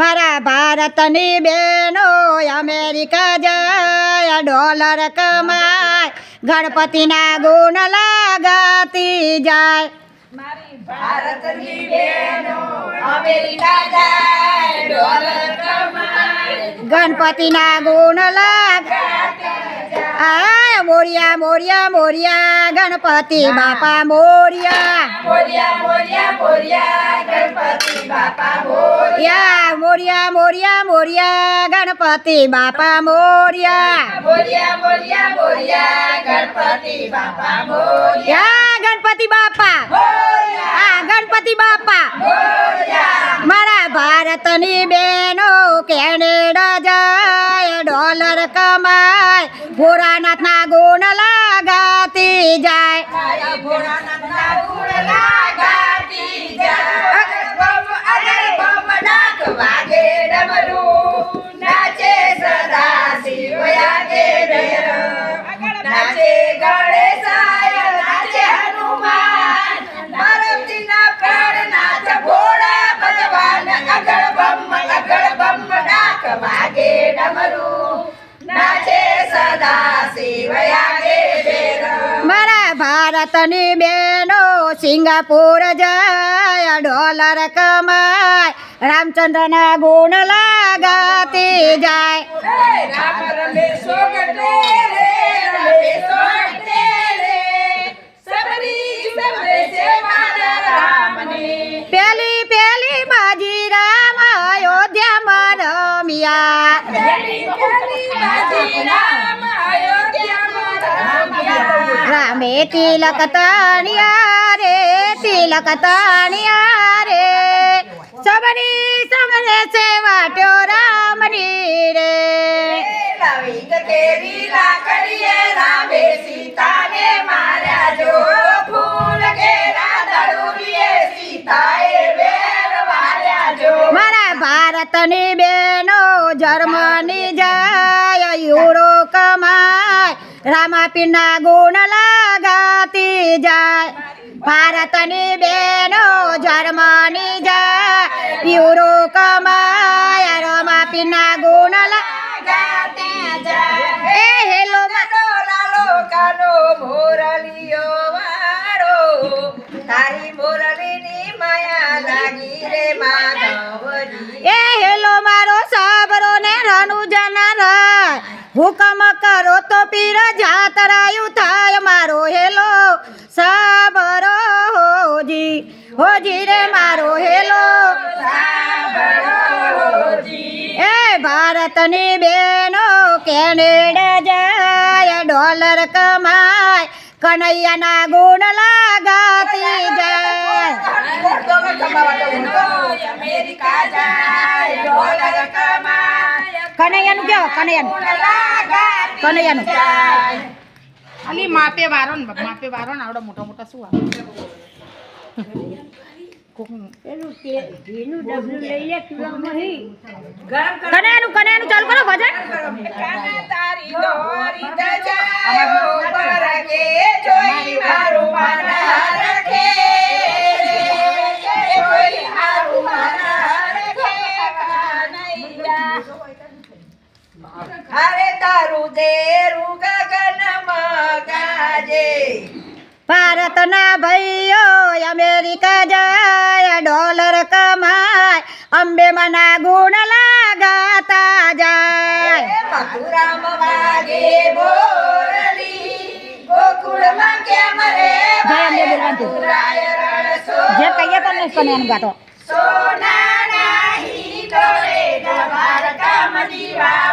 મારા ભારતની બહેનો અમેરિકા જાય ડોલર કમાય ગણપતિના ગુણ લાગાતી જાય. મારી ભારતની બહેનો અમેરિકા જાય ડોલર કમાય ગણપતિના ગુણ લાગાતી જાય. મોરિયા મોરિયા મોરિયા ગણપતિ બાપા મોરિયા. મોરિયા મોરિયા મોરિયા ગણપતિ બાપા મોરિયા. મોરિયા મોરિયા મોરિયા ગણપતિ બાપા મોરિયા. મોરિયા મોરિયા મોરિયા ગણપતિ બાપા મોરિયા. ગણપતિ બાપા મોરિયા ગણપતિ બાપા મોરિયા. મારા ભારતની બહેનો કેનેડા જાય ડોલર કમાય ભોળાનાથના ગુણ લાગાતી જાય. મારી ભોળાનાથના ગુણ લાગાતી જાય. અગર બમ ડાક વાગે ડમરું નાચે સદા શિવ યાગે ભૈરવ નાચે ગણેશાય નાચે હનુમાન પાર્વતીના પ્રાણ નાચ ભોળા ભગવાન. અગર બમ ડાક વાગે ડમરું નાચે સદા શિવ યાગે ભૈરવ. મારા ભારતની બહેનો સિંગાપુર જાય ડોલર કમાય રામચંદ્રના ગુણ લાગાતી જાય. રામ રમે સોગટે રે રમે સોગટે રે સબરી સબરે છે મારા રામની. પેલી પેલી બાજી રામ અયોધ્યામાં રમ્યા. પેલી પેલી બાજી રામ અયોધ્યામાં રમ્યા. રામે તિલક તાણ્યા રે તિલક તાણ્યા રે સબરી સમરે છે વાટ્યો રામની રે. લાવી ગકેરી લાકડીએ રામે સીતાને માર્યા જો ફૂલ ઘેરા દળુરીએ સીતાએ વેર વાર્યા જો. મારા ભારતની બહેનો જર્મની જાય યુરો કમાય રામાપીરના ગુણ લાગાતી જાય. ભારતની બહેનો જર્મની જાય યુરો કમાય રામાપીરના ગુણ ગાતી જાય. એ હેલો લાલો કાનો મોરલીયો વાળો તારી મોરલીની માયા લાગી રે માધવજી. એ હેલો મારો સાબરો ને રનુજન રાય હુકમ કરો તો પીર જાતરાયું થાય મારો હેલો સાબરો હોજી રે મારો હેલો. એ ભારતની બહેનો કેનેડા જાય ડોલર કમાય કનૈયાના ગુણ લાગાતી જાય. અમેરિકા જાય ડોલર કમાય કનૈયાનું કેવો કનૈયાનું કનૈયાનું અલી માપે વારો ને આવડો મોટા મોટા શું આવે કનૈયાનું ચાલુ કરો ભજન. કાના તારી લોરી દજાયો પરકે જોઈ મારું મન હરખે જોઈ મારું મન હરખે કાનૈયા. અરે તારું દેરું ગગનમાં ગાજે. ભારતના ભાઈઓ અમેરિકા જાય ડોલર કમાય અંબે મના ગુણ લાગાતા જાય. મથુરામ વાગે બોરલી ગોકુળમાં કેમ રે જય અંબે બોલવાનું. મથુરાય રણસો જે કહીએ તમને કનૈયાનું ગાતો. સોના નાહી ડોળે દ્વારકામાં દીવા